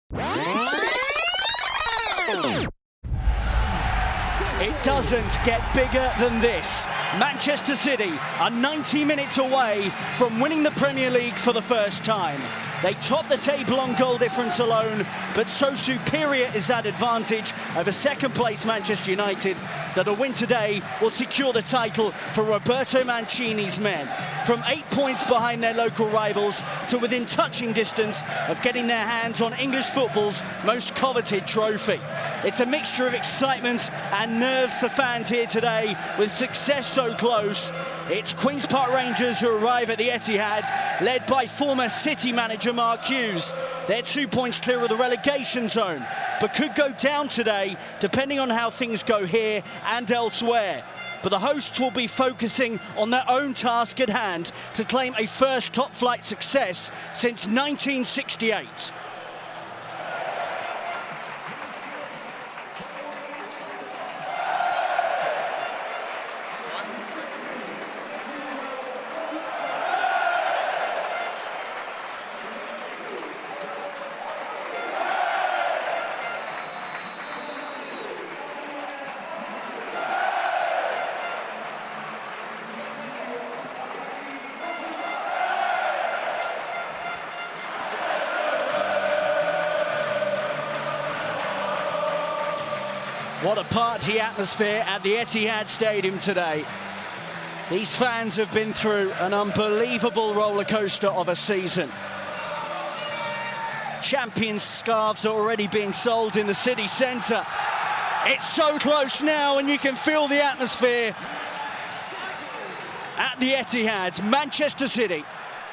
It doesn't get bigger than this. Manchester City are 90 minutes away from winning the Premier League for the first time. They top the table on goal difference alone, but so superior is that advantage over second-place Manchester United that a win today will secure the title for Roberto Mancini's men. From 8 points behind their local rivals to within touching distance of getting their hands on English football's most coveted trophy. It's a mixture of excitement and nerves for fans here today, with success so close. It's Queen's Park Rangers who arrive at the Etihad, led by former City manager Mark Hughes. They're 2 points clear of the relegation zone, but could go down today, depending on how things go here and elsewhere. But the hosts will be focusing on their own task at hand to claim a first top-flight success since 1968. What a party atmosphere at the Etihad Stadium today. These fans have been through an unbelievable roller coaster of a season. Champions scarves are already being sold in the city centre. It's so close now, and you can feel the atmosphere at the Etihad. Manchester City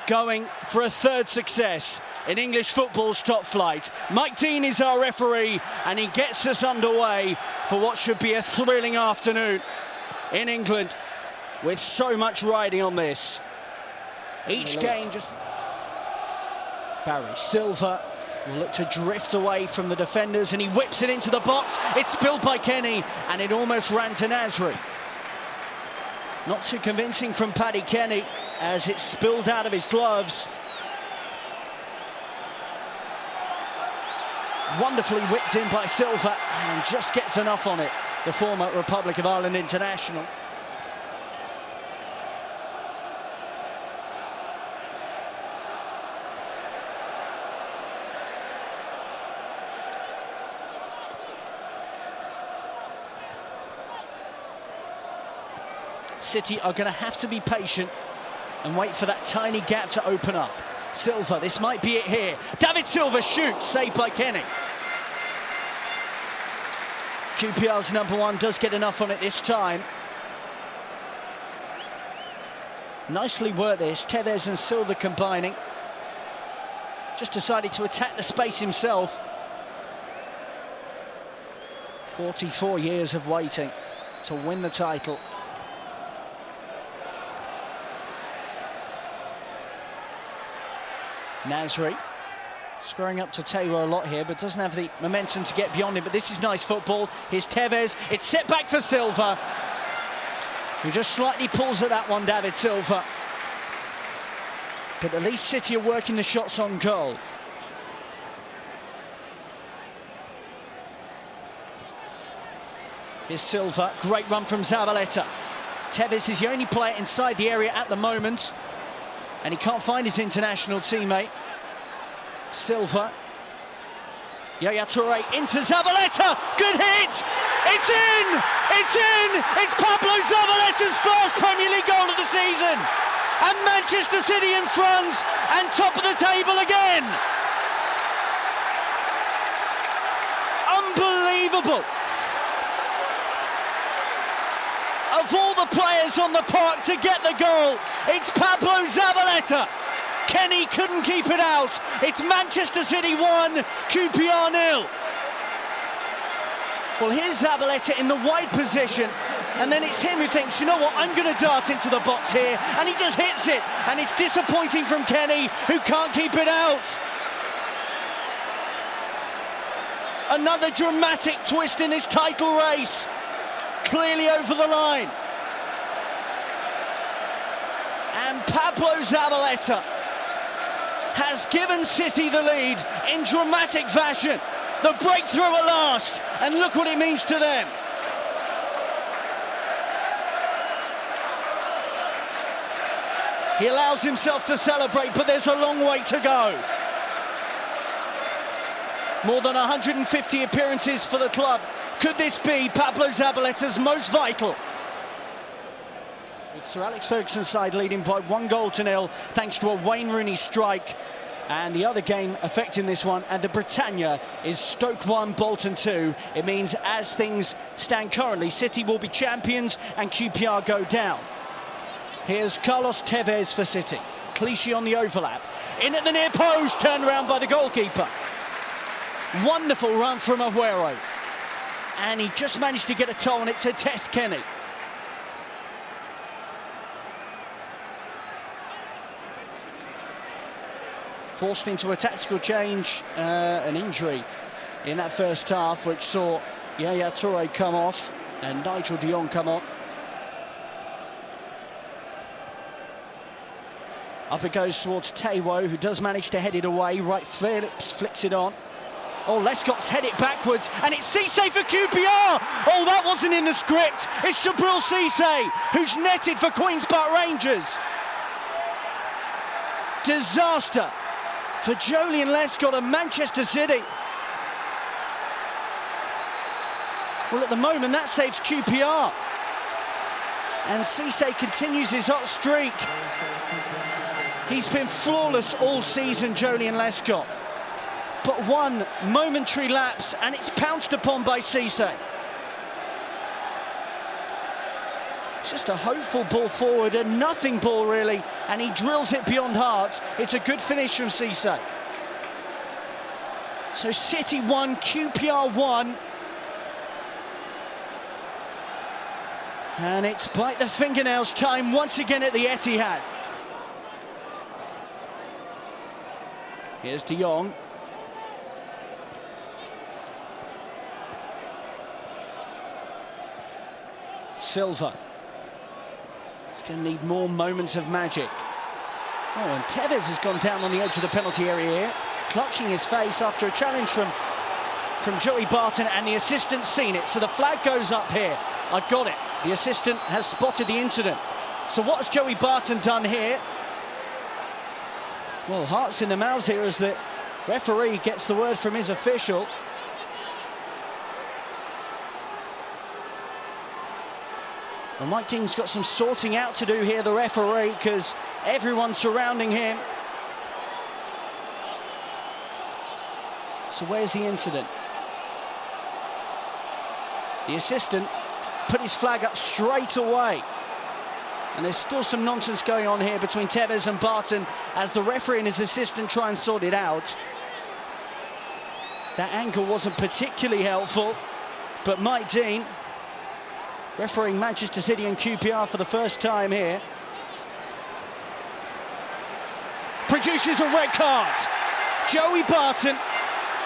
going for a third success in English football's top flight. Mike Dean is our referee, and he gets us underway for what should be a thrilling afternoon in England, with so much riding on this. Each game just... Barry Silva will look to drift away from the defenders, and he whips it into the box. It's spilled by Kenny, and it almost ran to Nasri. Not too convincing from Paddy Kenny, as it spilled out of his gloves. Wonderfully whipped in by Silva, and just gets enough on it, the former Republic of Ireland international. City are going to have to be patient and wait for that tiny gap to open up. Silva, this might be it here. David Silva shoots, saved by Kenny. QPR's number one does get enough on it this time. Nicely worked this, Tevez and Silva combining. Just decided to attack the space himself. 44 years of waiting to win the title. Nasri squaring up to Taylor a lot here, but doesn't have the momentum to get beyond him. But this is nice football. Here's Tevez. It's set back for Silva, who just slightly pulls at that one, David Silva. But at least City are working the shots on goal. Here's Silva. Great run from Zabaleta. Tevez is the only player inside the area at the moment, and he can't find his international teammate. Silva. Yaya Toure into Zabaleta. Good hit! It's in! It's in! It's Pablo Zabaleta's first Premier League goal of the season! And Manchester City in front and top of the table again! Unbelievable! Of all the players on the park to get the goal, it's Pablo Zabaleta. Kenny couldn't keep it out. It's Manchester City 1, QPR 0. Well, here's Zabaleta in the wide position, and then it's him who thinks, you know what, I'm going to dart into the box here, and he just hits it, and it's disappointing from Kenny, who can't keep it out. Another dramatic twist in this title race, clearly over the line. And Pablo Zabaleta has given City the lead in dramatic fashion. The breakthrough at last, and look what it means to them. He allows himself to celebrate, but there's a long way to go. More than 150 appearances for the club. Could this be Pablo Zabaleta's most vital? With Sir Alex Ferguson's side leading by 1-0 thanks to a Wayne Rooney strike. And the other game affecting this one, and the Britannia, is Stoke 1, Bolton 2. It means as things stand currently, City will be champions and QPR go down. Here's Carlos Tevez for City. Clichy on the overlap. In at the near post, turned around by the goalkeeper. Wonderful run from Aguerrrro. And he just managed to get a toe on it to test Kenny. Forced into a tactical change, an injury in that first half, which saw Yaya Toure come off and Nigel de Jong come on. Up it goes towards Taiwo, who does manage to head it away. Right, Phillips flicks it on. Oh, Lescott's head it backwards, and it's Cisse for QPR! Oh, that wasn't in the script. It's Jabril Cisse, who's netted for Queen's Park Rangers. Disaster for Joleon Lescott and Manchester City. Well, at the moment, that saves QPR. And Cisse continues his hot streak. He's been flawless all season, Joleon Lescott. But one momentary lapse, and it's pounced upon by Cisse. It's just a hopeful ball forward, a nothing ball really, and he drills it beyond heart. It's a good finish from Cisse. So City 1, QPR 1. And it's bite the fingernails time once again at the Etihad. Here's de Jong. Silva. He's going to need more moments of magic. Oh, and Tevez has gone down on the edge of the penalty area here, clutching his face after a challenge from Joey Barton, and the assistant's seen it, so the flag goes up here. I've got it. The assistant has spotted the incident. So what has Joey Barton done here? Well, hearts in the mouths here as the referee gets the word from his official. Well, Mike Dean's got some sorting out to do here, the referee, because everyone's surrounding him. So where's the incident? The assistant put his flag up straight away. And there's still some nonsense going on here between Tevez and Barton as the referee and his assistant try and sort it out. That angle wasn't particularly helpful, but Mike Dean, refereeing Manchester City and QPR for the first time here, produces a red card. Joey Barton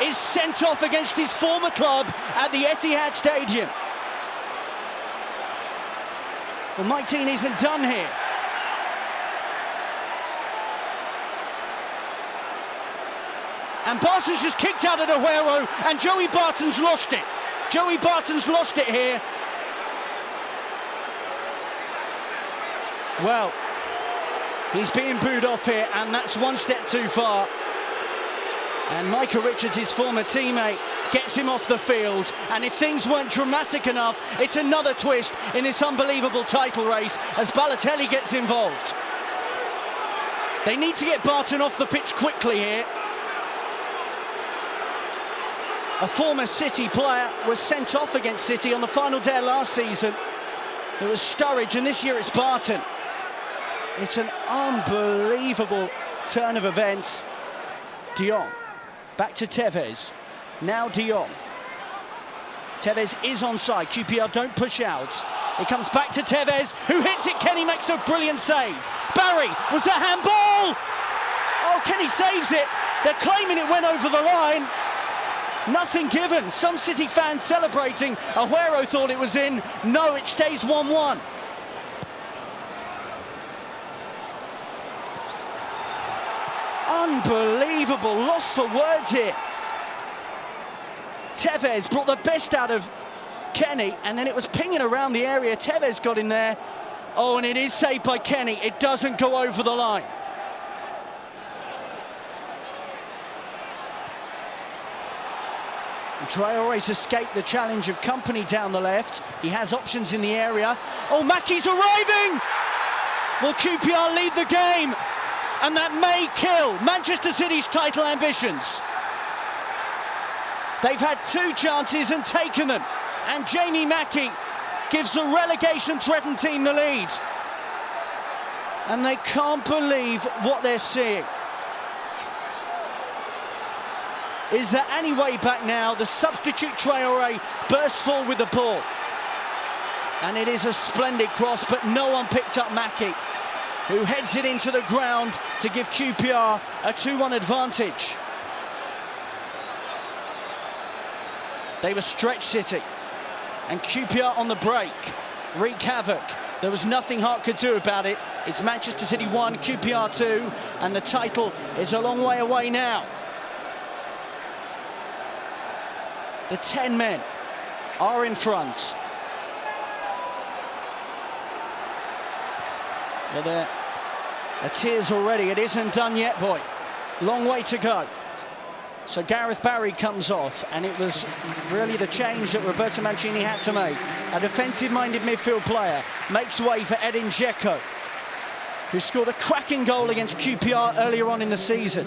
is sent off against his former club at the Etihad Stadium. Well, Mike Dean isn't done here. And Barton's just kicked out at Aguerrrro, and Joey Barton's lost it. Joey Barton's lost it here. Well, he's being booed off here, and that's one step too far. And Micah Richards, his former teammate, gets him off the field. And if things weren't dramatic enough, it's another twist in this unbelievable title race as Balotelli gets involved. They need to get Barton off the pitch quickly here. A former City player was sent off against City on the final day of last season. It was Sturridge, and this year it's Barton. It's an unbelievable turn of events. De Jong, back to Tevez. Now de Jong. Tevez is onside. QPR don't push out. It comes back to Tevez, who hits it. Kenny makes a brilliant save. Barry, was that handball? Oh, Kenny saves it. They're claiming it went over the line. Nothing given. Some City fans celebrating. Aguerrrro thought it was in. No, it stays 1-1. Unbelievable, lost for words here. Tevez brought the best out of Kenny, and then it was pinging around the area. Tevez got in there. Oh, and it is saved by Kenny. It doesn't go over the line. Traore's escaped the challenge of Company down the left. He has options in the area. Oh, Mackey's arriving! Will QPR lead the game? And that may kill Manchester City's title ambitions. They've had 2 chances and taken them. And Jamie Mackey gives the relegation-threatened team the lead. And they can't believe what they're seeing. Is there any way back now? The substitute Traore bursts forward with the ball. And it is a splendid cross, but no one picked up Mackey, who heads it into the ground to give QPR a 2-1 advantage. They were stretched City, and QPR on the break wreak havoc. There was nothing Hart could do about it. It's Manchester City 1, QPR 2, and the title is a long way away now. The 10 men are in front. But there are tears already. It isn't done yet, boy. Long way to go. So Gareth Barry comes off, and it was really the change that Roberto Mancini had to make. A defensive-minded midfield player makes way for Edin Dzeko, who scored a cracking goal against QPR earlier on in the season.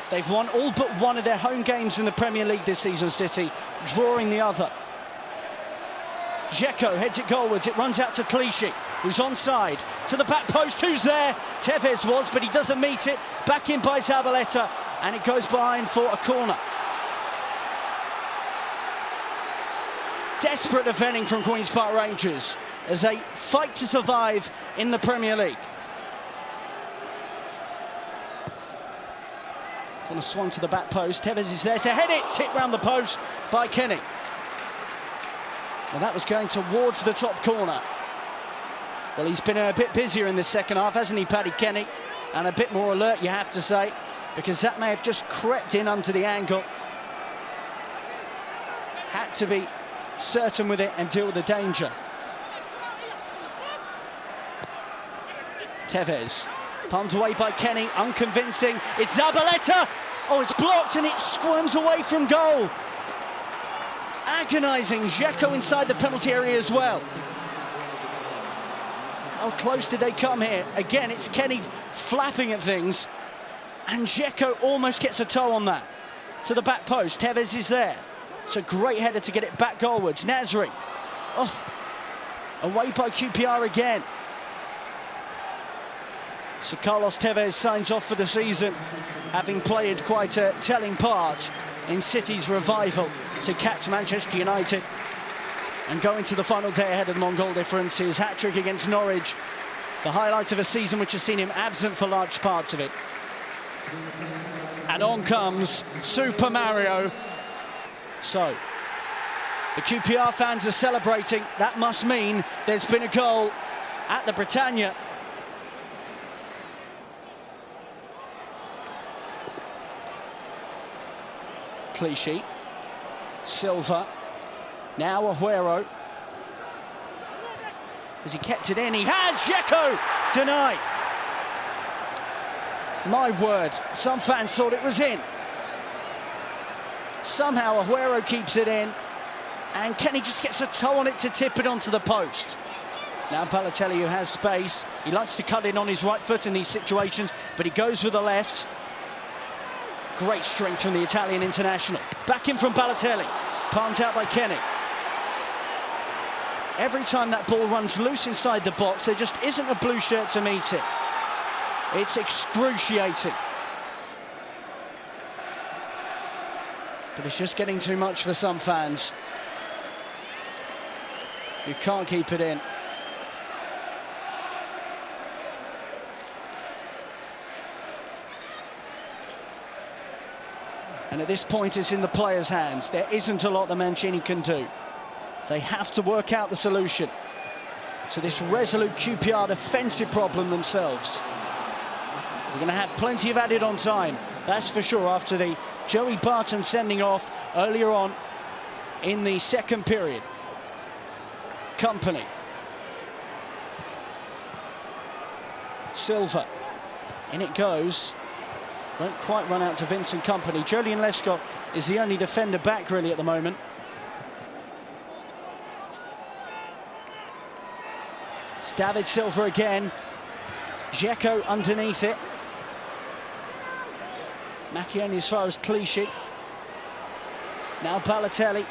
They've won all but one of their home games in the Premier League this season, City, drawing the other. Dzeko heads it goalwards, it runs out to Clichy, who's onside, to the back post, who's there? Tevez was, but he doesn't meet it. Back in by Zabaleta, and it goes behind for a corner. Desperate defending from Queen's Park Rangers as they fight to survive in the Premier League. Corner swung to the back post. Tevez is there to head it. Tipped round the post by Kenny. And that was going towards the top corner. Well, he's been a bit busier in the second half, hasn't he, Paddy Kenny? And a bit more alert, you have to say, because that may have just crept in under the angle. Had to be certain with it and deal with the danger. Tevez. Pumped away by Kenny, unconvincing. It's Zabaleta. Oh, it's blocked and it squirms away from goal. Agonising. Dzeko inside the penalty area as well. How close did they come here? Again, it's Kenny flapping at things. And Dzeko almost gets a toe on that. To the back post. Tevez is there. It's a great header to get it back goalwards. Nasri. Oh, away by QPR again. So Carlos Tevez signs off for the season, having played quite a telling part in City's revival to catch Manchester United and go into the final day ahead of them on goal difference. His hat-trick against Norwich, the highlight of a season which has seen him absent for large parts of it. And on comes Super Mario. So, the QPR fans are celebrating. That must mean there's been a goal at the Britannia. Clichy, Silva, now Aguerrrro. Has he kept it in? He has! Dzeko denied. My word, some fans thought it was in. Somehow Aguerrrro keeps it in, and Kenny just gets a toe on it to tip it onto the post. Now Balotelli, who has space, he likes to cut in on his right foot in these situations, but he goes with the left. Great strength from the Italian international. Back in from Balotelli, palmed out by Kenny. Every time that ball runs loose inside the box, there just isn't a blue shirt to meet it. It's excruciating. But it's just getting too much for some fans. You can't keep it in. And at this point, it's in the players' hands. There isn't a lot that Mancini can do. They have to work out the solution to this resolute QPR defensive problem themselves. We're going to have plenty of added on time, that's for sure, after the Joey Barton sending off earlier on in the second period. Company. Silva. In it goes. Won't quite run out to Vincent Kompany. Joleon Lescott is the only defender back really at the moment. It's David Silva again. Dzeko underneath it. Macchioni as far as Clichy. Now Balotelli.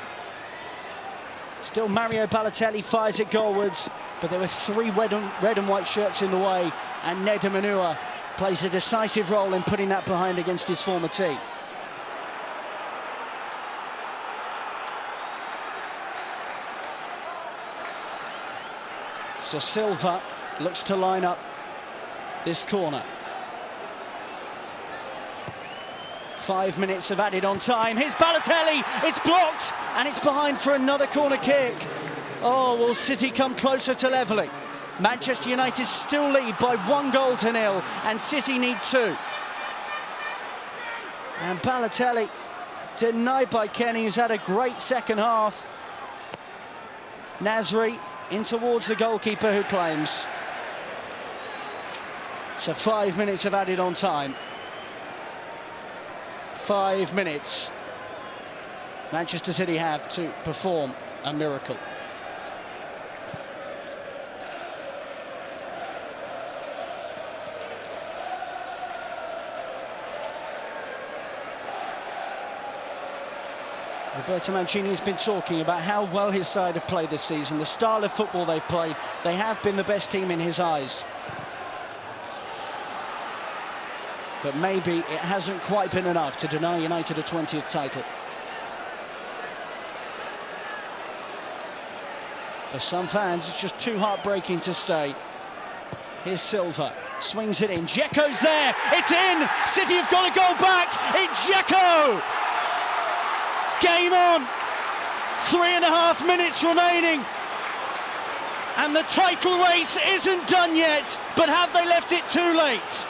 Still Mario Balotelli fires it goalwards, but there were three red and white shirts in the way, and Neda Manua plays a decisive role in putting that behind against his former team. So Silva looks to line up this corner. 5 minutes of added on time. Here's Balotelli, it's blocked, and it's behind for another corner kick. Oh, will City come closer to levelling? Manchester United still lead by 1-0, and City need 2. And Balotelli denied by Kenny, who's had a great second half. Nasri in towards the goalkeeper, who claims. So 5 minutes of added on time. 5 minutes. Manchester City have to perform a miracle. Roberto Mancini has been talking about how well his side have played this season, the style of football they've played. They have been the best team in his eyes. But maybe it hasn't quite been enough to deny United a 20th title. For some fans, it's just too heartbreaking to stay. Here's Silva, swings it in. Dzeko's there, it's in! City have got to go back, it's Dzeko! Game on! 3.5 minutes remaining. And the title race isn't done yet, but have they left it too late?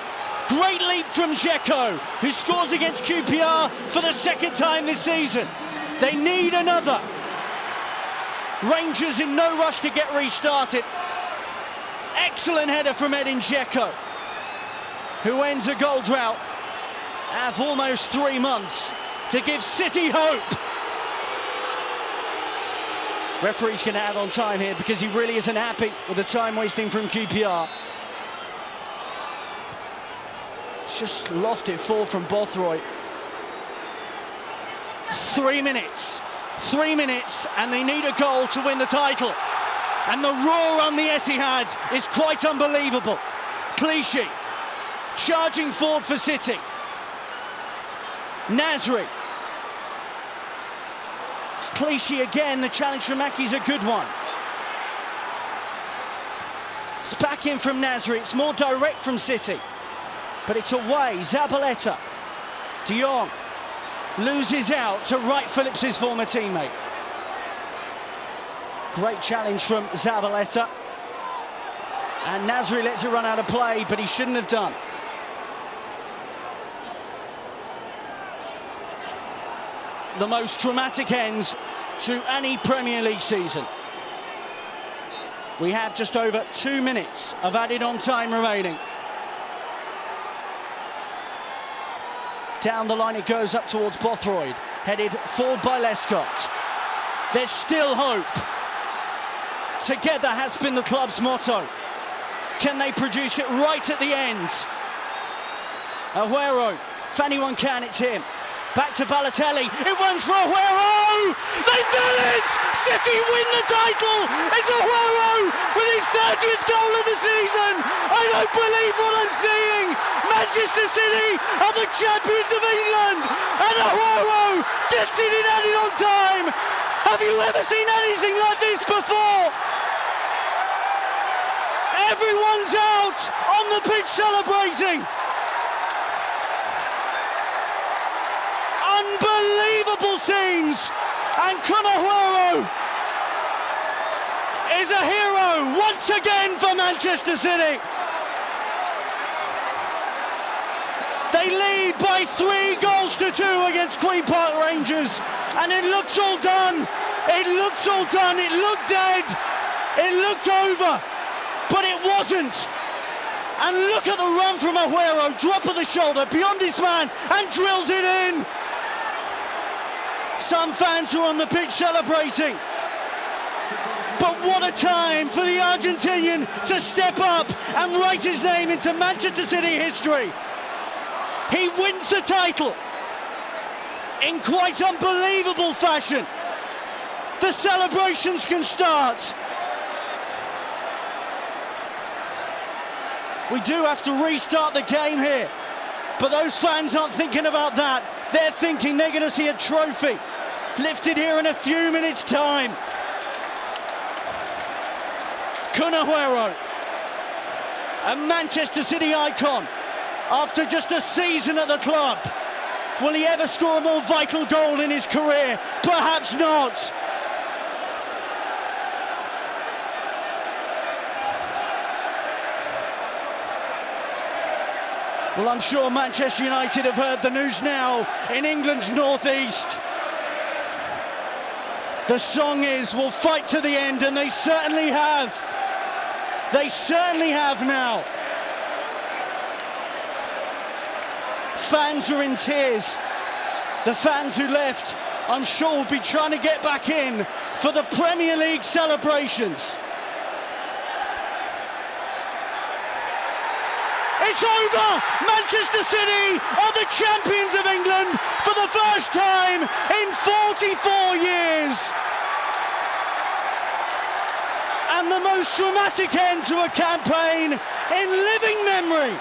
Great leap from Dzeko, who scores against QPR for the second time this season. They need another. Rangers in no rush to get restarted. Excellent header from Edin Dzeko, who ends a goal drought of almost 3 months to give City hope. Referee's going to add on time here because he really isn't happy with the time wasting from QPR. Just lofted forward from Bothroyd. 3 minutes. 3 minutes, and they need a goal to win the title. And the roar on the Etihad is quite unbelievable. Clichy charging forward for City. Nasri. It's Clichy again. The challenge from Mackey's a good one. It's back in from Nasri. It's more direct from City. But it's away. Zabaleta. De Jong loses out to Wright Phillips, his former teammate. Great challenge from Zabaleta. And Nasri lets it run out of play, but he shouldn't have done. The most dramatic end to any Premier League season. We have just over 2 minutes of added on time remaining. Down the line it goes up towards Bothroyd, headed forward by Lescott. There's still hope. Together has been the club's motto. Can they produce it right at the end? Aguerrrro, if anyone can, it's him. Back to Balotelli, it runs for Aguerrrro! They've done it! City win the title! It's Aguerrrro with his 30th goal of the season! I don't believe what I'm seeing! Manchester City are the champions of England! And Aguerrrro gets it in added on time! Have you ever seen anything like this before? Everyone's out on the pitch celebrating! Unbelievable scenes, and Aguerrrro is a hero once again for Manchester City. They lead by 3-2 against Queen Park Rangers, and it looks all done. It looks all done. It looked dead. It looked over, but it wasn't. And look at the run from Aguerrrroooooooooooo, drop of the shoulder, beyond his man, and drills it in. Some fans are on the pitch celebrating. But what a time for the Argentinian to step up and write his name into Manchester City history. He wins the title in quite unbelievable fashion. The celebrations can start. We do have to restart the game here, but those fans aren't thinking about that. They're thinking they're going to see a trophy lifted here in a few minutes' time. Kun Aguerrrroooooooooo, a Manchester City icon, after just a season at the club. Will he ever score a more vital goal in his career? Perhaps not. Well, I'm sure Manchester United have heard the news now in England's northeast. The song is, we'll fight to the end, and they certainly have. They certainly have now. Fans are in tears. The fans who left, I'm sure, will be trying to get back in for the Premier League celebrations. It's over! Manchester City are the champions of England for the first time in 44 years. And the most dramatic end to a campaign in living memory.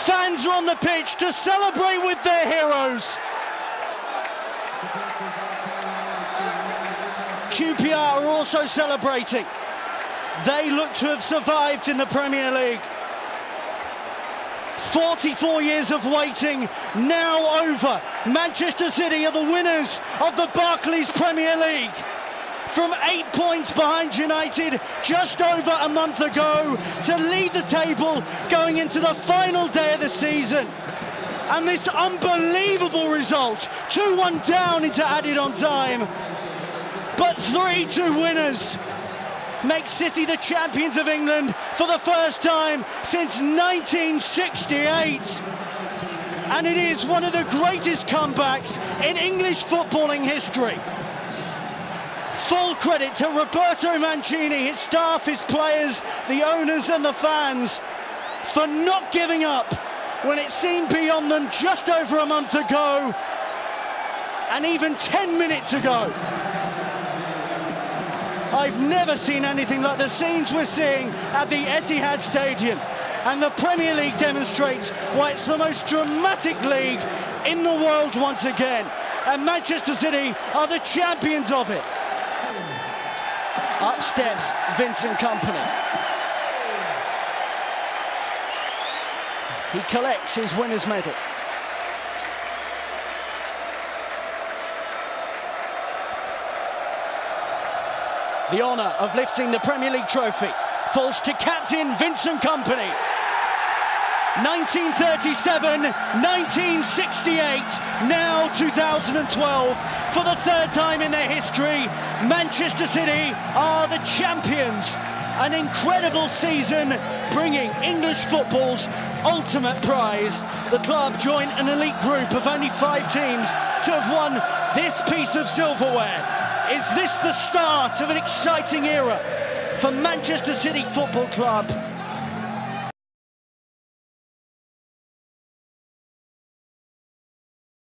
Fans are on the pitch to celebrate with their heroes. QPR are also celebrating. They look to have survived in the Premier League. 44 years of waiting, now over. Manchester City are the winners of the Barclays Premier League. From 8 points behind United just over a month ago to lead the table going into the final day of the season. And this unbelievable result, 2-1 down into added on time, but 3-2 winners. Makes City the champions of England for the first time since 1968. And it is one of the greatest comebacks in English footballing history. Full credit to Roberto Mancini, his staff, his players, the owners and the fans for not giving up when it seemed beyond them just over a month ago and even 10 minutes ago. I've never seen anything like the scenes we're seeing at the Etihad Stadium, and the Premier League demonstrates why it's the most dramatic league in the world once again, and Manchester City are the champions of it. Up steps Vincent Kompany. He collects his winner's medal. The honour of lifting the Premier League trophy falls to captain Vincent Kompany. 1937, 1968, now 2012. For the third time in their history, Manchester City are the champions. An incredible season, bringing English football's ultimate prize. The club joined an elite group of only 5 teams to have won this piece of silverware. Is this the start of an exciting era for Manchester City Football Club?